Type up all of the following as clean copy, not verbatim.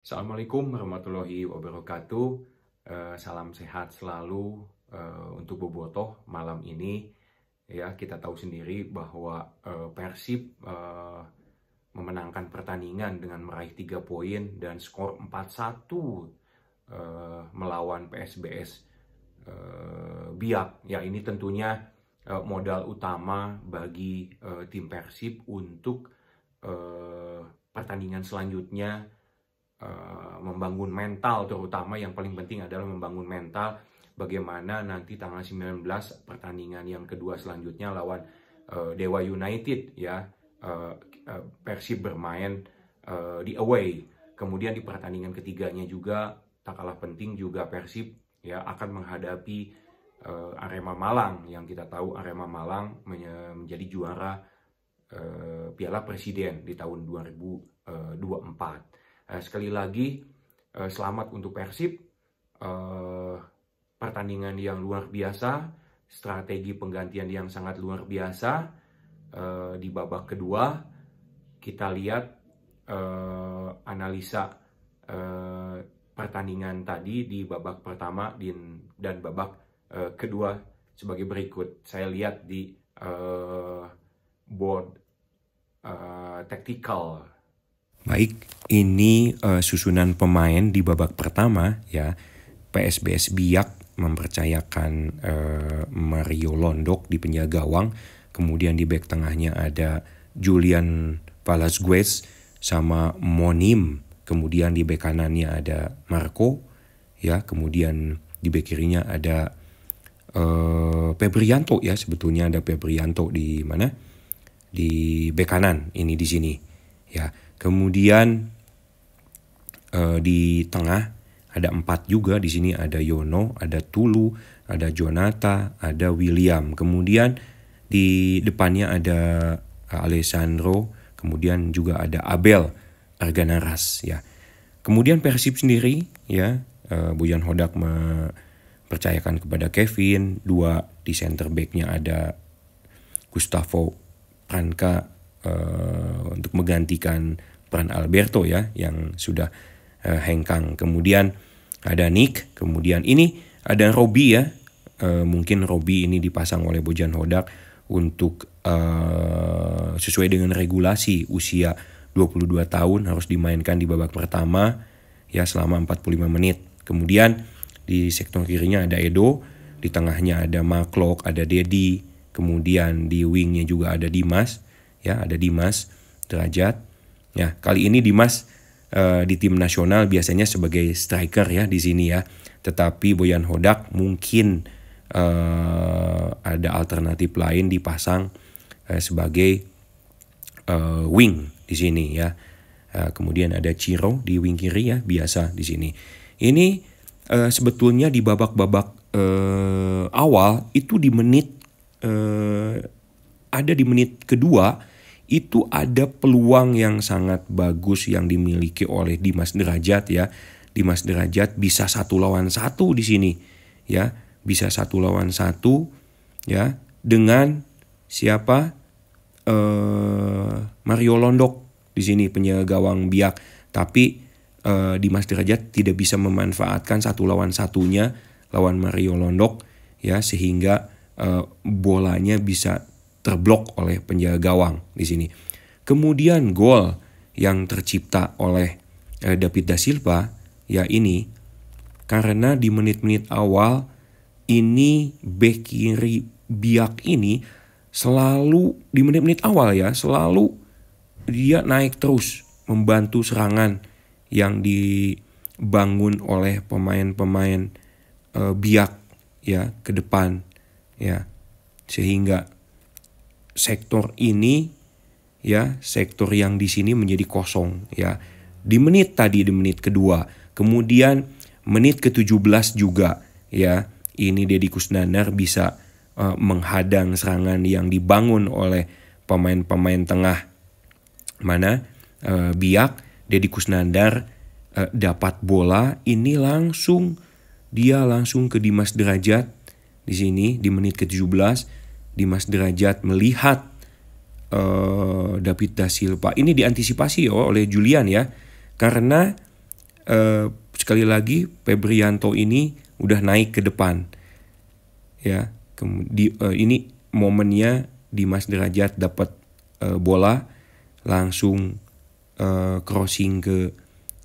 Assalamualaikum warahmatullahi wabarakatuh. Salam sehat selalu untuk Bobotoh malam ini. Ya, kita tahu sendiri bahwa Persib memenangkan pertandingan dengan meraih 3 poin dan skor 4-1 melawan PSBS Biak. Ya, ini tentunya modal utama bagi tim Persib untuk pertandingan selanjutnya. Membangun mental, terutama yang paling penting adalah membangun mental bagaimana nanti tanggal 19 pertandingan yang kedua selanjutnya lawan Dewa United ya. Persib bermain di away, kemudian di pertandingan ketiganya juga tak kalah penting juga Persib ya akan menghadapi Arema Malang, yang kita tahu Arema Malang menjadi juara Piala Presiden di tahun 2024. Sekali lagi selamat untuk Persib, pertandingan yang luar biasa, strategi penggantian yang sangat luar biasa. Di babak kedua kita lihat analisa pertandingan tadi di babak pertama dan babak kedua sebagai berikut. Saya lihat di board tactical. Baik, ini susunan pemain di babak pertama ya. PSBS Biak mempercayakan Mario Londok di penjaga gawang, kemudian di bek tengahnya ada Julian Velasquez sama Monim, kemudian di bek kanannya ada Marco ya, kemudian di bek kirinya ada Febrianto ya, sebetulnya ada Febrianto di mana? Di bek kanan ini di sini ya. Kemudian di tengah ada 4 juga di sini, ada Yono, ada Tulu, ada Jonata, ada William. Kemudian di depannya ada Alessandro, kemudian juga ada Abel Arganaras ya. Kemudian Persib sendiri ya, Bojan Hodak mempercayakan kepada Kevin, 2 di center backnya ada Gustavo Pranka untuk menggantikan peran Alberto ya yang sudah hengkang. Kemudian ada Nick, kemudian ini ada Robi ya. Mungkin Robi ini dipasang oleh Bojan Hodak untuk sesuai dengan regulasi usia 22 tahun harus dimainkan di babak pertama ya selama 45 menit. Kemudian di sektor kirinya ada Edo, di tengahnya ada Maklok, ada Dedi, kemudian di wingnya juga ada Dimas. Ya, ada Dimas Derajat. Ya, kali ini Dimas di tim nasional biasanya sebagai striker ya di sini ya. Tetapi Bojan Hodak mungkin ada alternatif lain dipasang sebagai wing di sini ya. Kemudian ada Ciro di wing kiri ya, biasa di sini. Ini sebetulnya di babak-babak awal itu di menit ada di menit kedua itu ada peluang yang sangat bagus yang dimiliki oleh Dimas Derajat ya. Dimas Derajat bisa 1 lawan 1 di sini ya, bisa 1 lawan 1 ya dengan siapa? Mario Londok di sini penjaga gawang Biak. Tapi Dimas Derajat tidak bisa memanfaatkan 1 lawan 1-nya lawan Mario Londok ya, sehingga bolanya bisa terblok oleh penjaga gawang di sini. Kemudian gol yang tercipta oleh David Da Silva ya ini karena di menit-menit awal ini bek kiri Biak ini selalu di menit-menit awal ya, selalu dia naik terus membantu serangan yang dibangun oleh pemain-pemain Biak ya ke depan ya, sehingga sektor ini ya, sektor yang di sini menjadi kosong ya. Di menit kedua, kemudian menit ke-17 juga ya. Ini Deddy Kusnandar bisa menghadang serangan yang dibangun oleh pemain-pemain tengah mana Biak. Deddy Kusnandar dapat bola, ini dia langsung ke Dimas Derajat di sini di menit ke-17. Dimas Derajat melihat David Da Silva ini diantisipasi oleh Julian ya, karena sekali lagi Febrianto ini udah naik ke depan. Ya, ini momennya Dimas Derajat dapat bola langsung crossing ke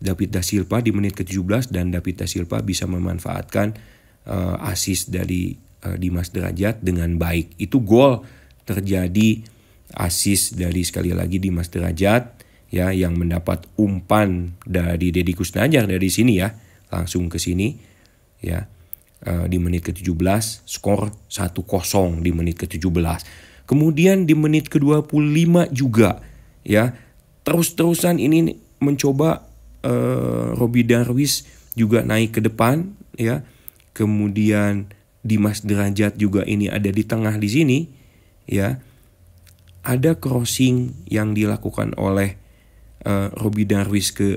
David da Silva di menit ke-17 dan David da Silva bisa memanfaatkan assist dari Dimas Derajat dengan baik. Itu gol terjadi, assist dari sekali lagi Dimas Derajat ya, yang mendapat umpan dari Deddy Kusnandar dari sini ya, langsung ke sini ya. Di menit ke-17 skor 1-0 di menit ke-17. Kemudian di menit ke-25 juga ya, terus-terusan ini mencoba Robby Darwish juga naik ke depan ya. Kemudian Dimas Derajat juga ini ada di tengah di sini ya. Ada crossing yang dilakukan oleh Robby Darwish ke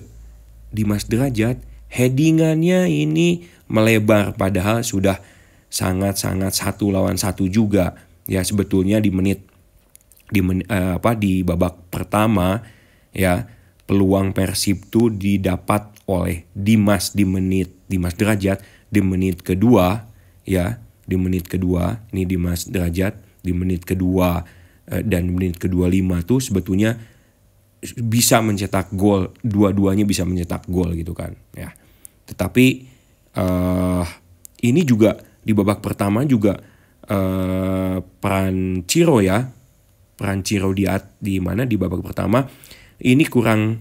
Dimas Derajat, headingannya ini melebar padahal sudah sangat-sangat 1 lawan 1 juga ya sebetulnya di babak pertama ya. Peluang Persib itu didapat oleh Dimas Derajat di menit kedua ya, di menit kedua ini Dimas Derajat di menit kedua dan menit ke-25 tuh sebetulnya bisa mencetak gol, dua-duanya bisa mencetak gol gitu kan ya. Tetapi ini juga di babak pertama juga peran Ciro di mana di babak pertama ini kurang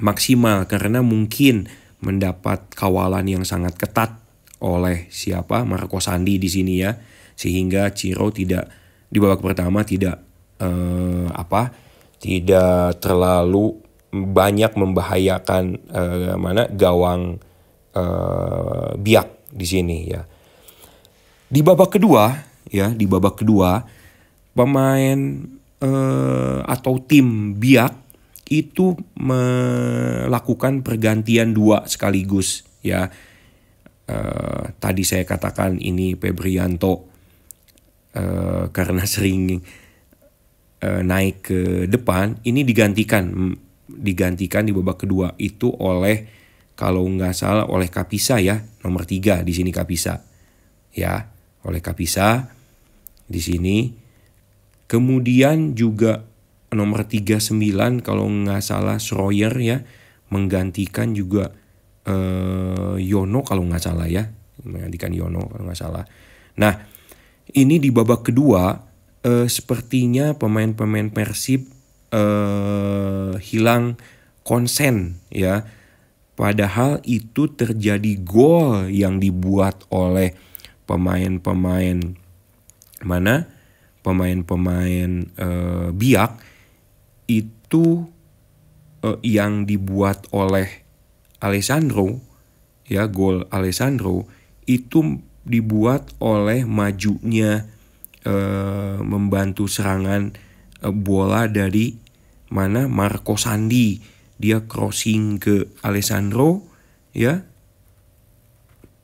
maksimal karena mungkin mendapat kawalan yang sangat ketat oleh Marco Sandi di sini ya, sehingga Ciro tidak di babak pertama tidak terlalu banyak membahayakan gawang Biak di sini ya. Di babak kedua pemain atau tim Biak itu melakukan pergantian 2 sekaligus ya. Tadi saya katakan ini Febrianto karena sering naik ke depan, ini digantikan di babak kedua itu oleh, kalau nggak salah, oleh Kapisa ya, nomor 3 di sini Kapisa ya, oleh Kapisa di sini. Kemudian juga nomor 39 kalau nggak salah Schroyer ya, menggantikan juga Yono kalau nggak salah ya, menggantikan Yono kalau nggak salah. Nah ini di babak kedua sepertinya pemain-pemain Persib hilang konsen ya. Padahal itu terjadi gol yang dibuat oleh pemain-pemain Biak itu yang dibuat oleh Alessandro ya, gol Alessandro itu dibuat oleh majunya membantu serangan bola dari Marco Sandi. Dia crossing ke Alessandro ya,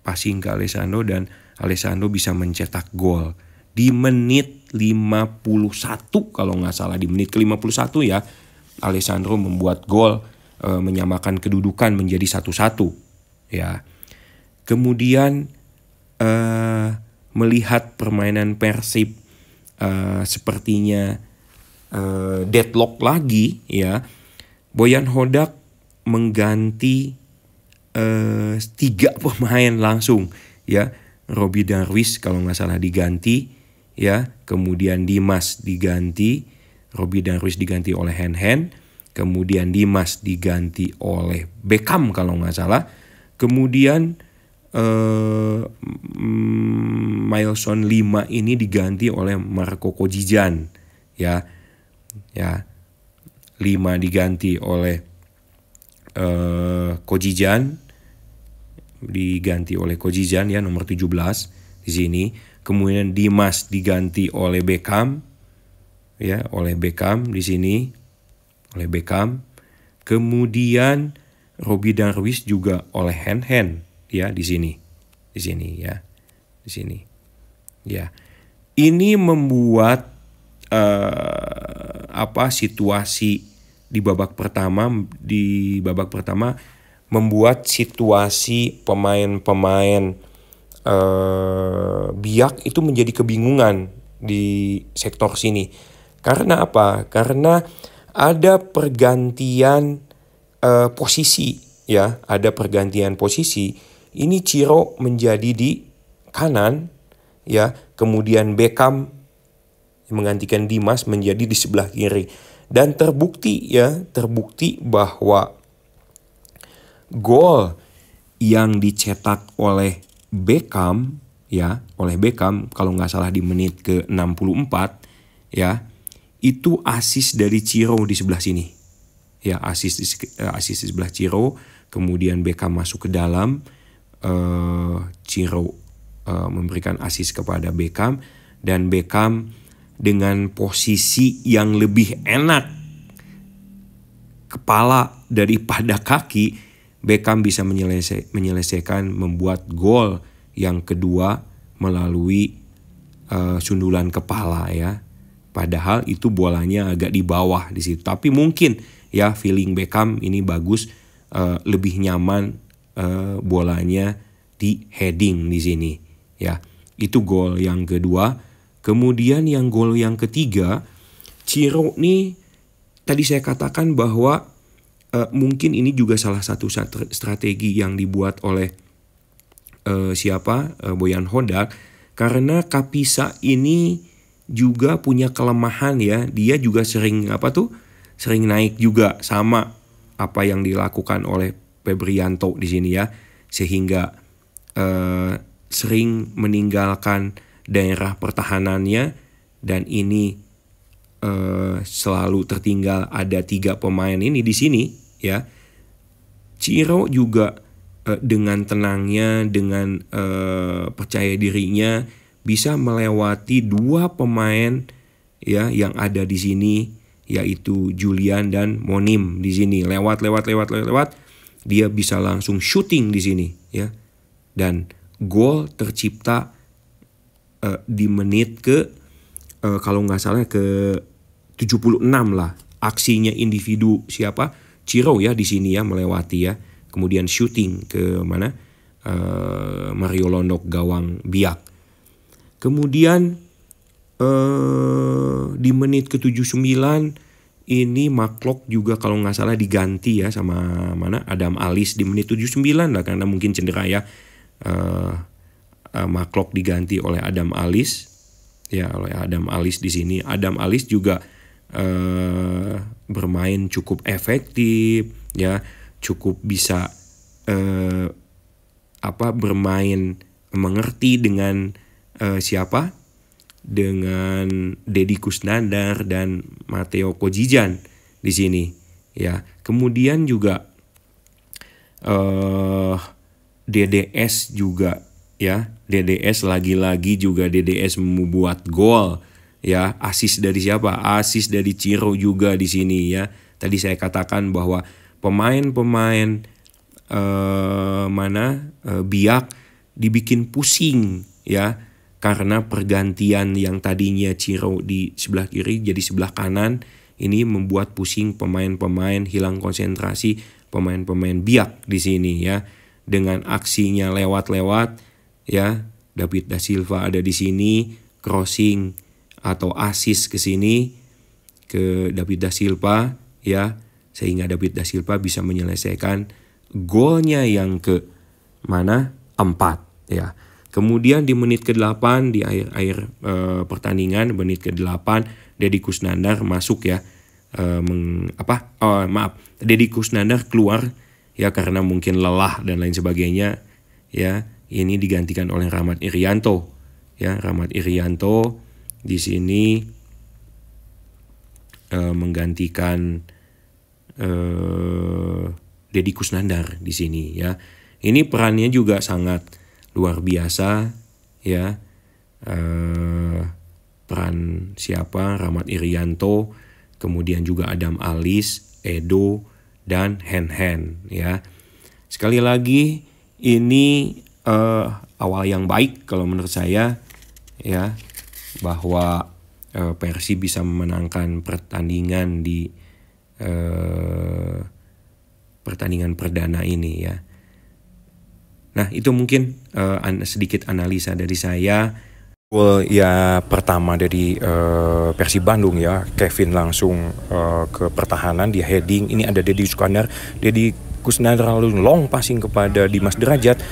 passing ke Alessandro dan Alessandro bisa mencetak gol di menit 51 kalau nggak salah, di menit ke-51 ya. Alessandro membuat gol menyamakan kedudukan menjadi 1-1 ya. Kemudian melihat permainan Persib sepertinya deadlock lagi ya, Boyan Hodak mengganti 3 pemain langsung ya. Robby Darwish kalau nggak salah diganti ya, kemudian Dimas diganti, Robby Darwish diganti oleh Hen, kemudian Dimas diganti oleh Beckham kalau nggak salah, kemudian Milson 5 ini diganti oleh Marco Kojijan ya. 5 diganti oleh Kojijan, ya, nomor 17 di sini. Kemudian Dimas diganti oleh Beckham ya, di sini oleh Beckham. Kemudian Robby Darwish juga oleh Hen ya di sini ya, di sini ya. Ini membuat situasi di babak pertama membuat situasi pemain-pemain Biak itu menjadi kebingungan di sektor sini. Karena apa? Karena ada pergantian posisi, ya, ada pergantian posisi. Ini Ciro menjadi di kanan, ya, kemudian Beckham menggantikan Dimas menjadi di sebelah kiri. Dan terbukti bahwa gol yang dicetak oleh Beckham, ya, kalau nggak salah di menit ke-64, ya, itu asis dari Ciro di sebelah sini. Ya, asis di sebelah Ciro, kemudian Beckham masuk ke dalam, Ciro memberikan asis kepada Beckham, dan Beckham dengan posisi yang lebih enak kepala daripada kaki, Beckham bisa menyelesaikan membuat gol yang kedua melalui sundulan kepala, ya. Padahal itu bolanya agak di bawah di situ. Tapi mungkin ya feeling Beckham ini bagus, lebih nyaman bolanya di heading di sini, ya. Itu gol yang kedua. Kemudian yang gol yang ketiga, Ciro nih tadi saya katakan bahwa mungkin ini juga salah satu strategi yang dibuat oleh Bojan Hodak, karena Kapisa ini juga punya kelemahan, ya. Dia juga sering naik juga, sama apa yang dilakukan oleh Febrianto di sini, ya, sehingga sering meninggalkan daerah pertahanannya, dan ini selalu tertinggal ada 3 pemain ini di sini, ya. Ciro juga dengan tenangnya, dengan percaya dirinya bisa melewati 2 pemain, ya, yang ada di sini, yaitu Julian dan Monim di sini. Lewat dia bisa langsung shooting di sini, ya. Dan gol tercipta di menit kalau nggak salah ke 76 lah. Aksinya individu Ciro, ya, di sini, ya, melewati, ya. Kemudian shooting ke mana? Mario Londok, gawang Biak. Kemudian di menit ke-79 ini Maklok juga kalau nggak salah diganti, ya, sama Adam Alis di menit 79 lah, karena mungkin cedera, ya. Maklok diganti oleh Adam Alis, ya, oleh Adam Alis di sini. Adam Alis juga bermain cukup efektif, ya, cukup bisa bermain mengerti dengan dengan Deddy Kusnandar dan Matteo Kojijan di sini, ya. Kemudian juga DDS juga, ya. DDS lagi-lagi juga DDS membuat gol, ya. Asis dari siapa? Asis dari Ciro juga di sini, ya. Tadi saya katakan bahwa pemain-pemain Biak dibikin pusing, ya, karena pergantian yang tadinya Ciro di sebelah kiri jadi sebelah kanan. Ini membuat pusing pemain-pemain, hilang konsentrasi pemain-pemain Biak di sini, ya. Dengan aksinya lewat-lewat, ya. David da Silva ada di sini, crossing atau assist ke sini ke David da Silva, ya, sehingga David da Silva bisa menyelesaikan golnya yang ke 4, ya. Kemudian di menit ke-8 di akhir pertandingan, menit ke-8 Deddy Kusnandar masuk, ya. Deddy Kusnandar keluar, ya, karena mungkin lelah dan lain sebagainya, ya. Ini digantikan oleh Rahmat Irianto, ya. Rahmat Irianto di sini menggantikan Deddy Kusnandar di sini, ya. Ini perannya juga sangat luar biasa, ya. Peran Rahmat Irianto, kemudian juga Adam Alis, Edo, dan Hen, ya. Sekali lagi ini awal yang baik kalau menurut saya, ya, bahwa Persib bisa memenangkan pertandingan di pertandingan perdana ini ya. Nah itu mungkin sedikit analisa dari saya. Gol ya pertama dari Persib Bandung ya, Kevin langsung ke pertahanan, dia heading. Ini ada Deddy Kusnandar lalu long passing kepada Dimas Derajat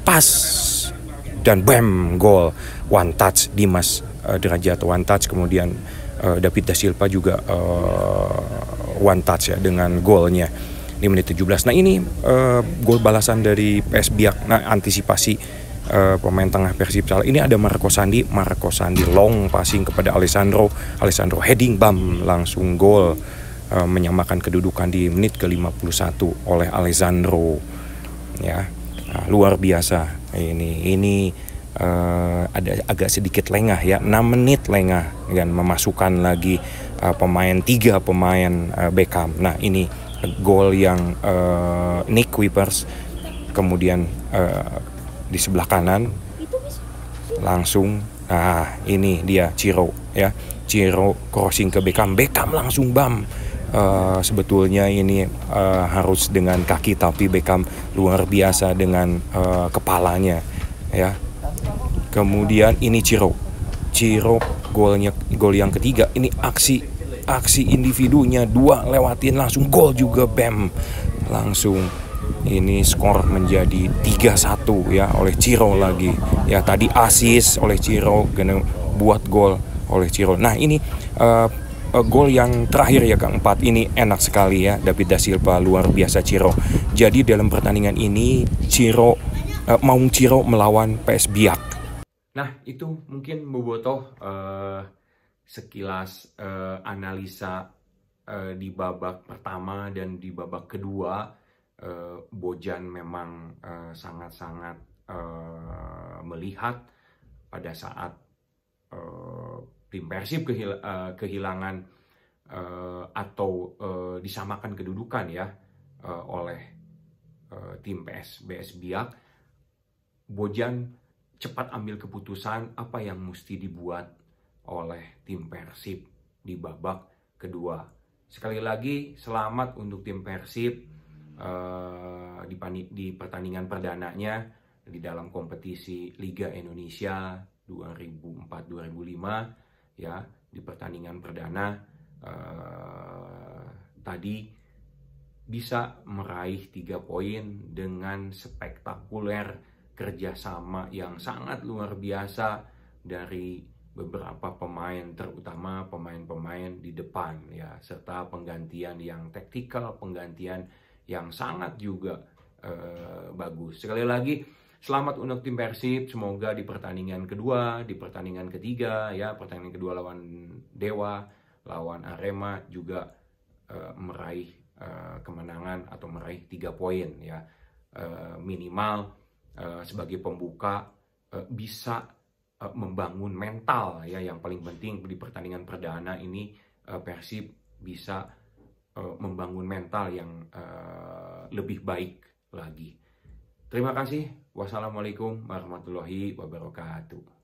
pas dan bam, gol, one touch Dimas Derajat, one touch. Kemudian David Da Silva juga one touch ya dengan golnya di menit 17. Nah ini gol balasan dari PS Biak. Nah antisipasi pemain tengah Persib salah. Ini ada Marco Sandi long passing kepada Alessandro heading bam langsung gol, menyamakan kedudukan di menit ke-51 oleh Alessandro ya. Nah, luar biasa ini ada agak sedikit lengah ya, 6 menit lengah dan memasukkan lagi tiga pemain Beckham. Nah ini gol yang Nick Kuipers, kemudian di sebelah kanan langsung, nah ini dia Ciro crossing ke Beckham langsung bam. Sebetulnya ini harus dengan kaki, tapi Beckham luar biasa dengan kepalanya ya. Kemudian ini Ciro gol yang ketiga. Ini aksi individunya, 2 lewatin langsung gol juga bam. Langsung ini skor menjadi 3-1 ya oleh Ciro lagi. Ya tadi assist oleh Ciro, buat gol oleh Ciro. Nah ini gol yang terakhir ya keempat, ini enak sekali ya, David Da Silva, luar biasa Ciro. Jadi dalam pertandingan ini Maung Ciro melawan PS Biak. Nah itu mungkin bobotoh sekilas analisa di babak pertama dan di babak kedua. Bojan memang sangat-sangat melihat pada saat tim Persib kehilangan atau disamakan kedudukan ya oleh tim BS Biak. Bojan cepat ambil keputusan apa yang mesti dibuat oleh tim Persib di babak kedua. Sekali lagi selamat untuk tim Persib di pertandingan perdananya di dalam kompetisi Liga Indonesia 2004-2005 ya. Di pertandingan perdana tadi bisa meraih 3 poin dengan spektakuler kerjasama yang sangat luar biasa dari beberapa pemain, terutama pemain-pemain di depan ya, serta penggantian yang taktikal, penggantian yang sangat juga bagus. Sekali lagi selamat untuk tim Persib, semoga di pertandingan kedua, di pertandingan ketiga ya, pertandingan kedua lawan Dewa, lawan Arema juga meraih kemenangan atau meraih 3 poin ya, minimal sebagai pembuka bisa membangun mental ya, yang paling penting di pertandingan perdana ini Persib bisa membangun mental yang lebih baik lagi. Terima kasih. Wassalamualaikum warahmatullahi wabarakatuh.